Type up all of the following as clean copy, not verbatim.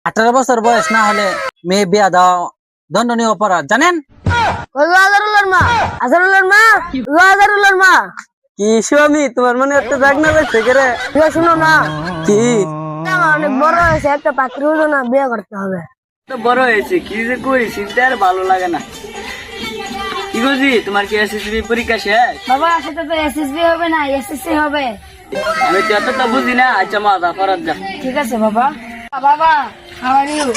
18 বছর বয়স না হলে মেয়ে বিয়া দেওয়া দণ্ডনীয় অপরাধ, জানেন? কি স্বামী, তোমার মনে একটা জাগ না যাচ্ছে রে? শুনো না, কি আমার অনেক বড় হয়েছে, একটা পাত্র হলো না, বিয়ে করতে হবে। তো বড় হয়েছে, কি যে করি চিন্তা আর ভালো লাগে না। কি বুঝি, তোমার কি এসএসসি পরীক্ষা শেষ? বাবা সেটা তো এসএসবি হবে না, এসএসসি হবে। আমি তো এতটা বুঝি না। আচ্ছা মা, দা ফরাত যা। ঠিক আছে বাবা। বাবা হাউ আর ইউ?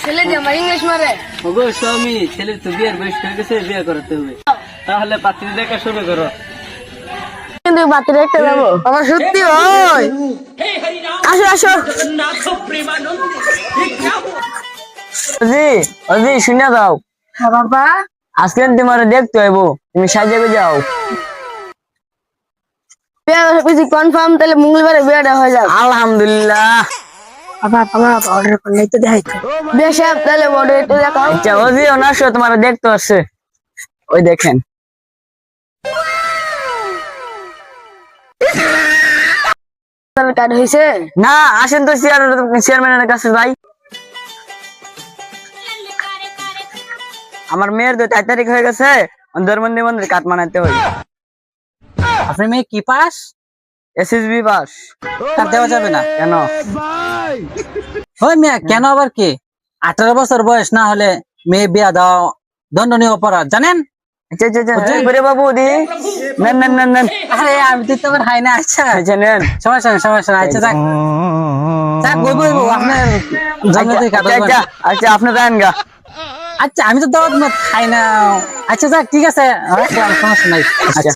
ছেলে যে আমার ইংলিশ মারে। ওগো স্বামী, ছেলের তো বিয়ের বয়স হয়ে গেছে, বিয়ে করতে হবে। তাহলে পাত্রী দেখা শুরু করো। কিন্তু পাত্র দেখতে যাবো। বাবা সত্যি হয়? আসো আসো। জি জি, শুনে দাও। হ্যাঁ বাবা। আজকে তোমার দেখতে হইব, তুমি সাজে যাও। বিয়ে কনফার্ম, তাহলে মঙ্গলবারে বিয়েটা হয়ে যাবে। আলহামদুলিল্লাহ। বাবা বাবা অর্ডার করলে তো দেখাই তো। বিয়ে সাহেব তাহলে অর্ডার একটু দেখাও। আচ্ছা ওজি, অনার্স তোমার দেখতে আসছে, ওই দেখেন। কার্ড হয়েছে না, আসেন তো চেয়ারম্যানের কাছে ভাই। আমার মেয়ের 4 তারিখ হয়ে গেছে, ধর্মন্দি মন্দির কাট মানাতে হয়। আপনার মেয়ে কি পাস? SSB pass. তার দেওয়া যাবে না কেন? ওই মেয়ে কেন আবার কি? 18 বছর বয়স না হলে মেয়ে বিয়া দেওয়া দণ্ডনীয় অপরাধ, জানেন? আচ্ছা আচ্ছা আচ্ছা, করে বাবু দি নেন নেন নেন নেন। আরে আমি তো তোমার হাই না। আচ্ছা আচ্ছা নেন। সমস্যা নেই সমস্যা নেই। আচ্ছা যাক যাক বইবো আপনার জন্মদিন কাটাবো। আচ্ছা আচ্ছা, আপনি দেন গা। আচ্ছা আমি তো দাওয়াত মত খাই না। আচ্ছা যাক ঠিক আছে, রাখলাম, সমস্যা নাই। আচ্ছা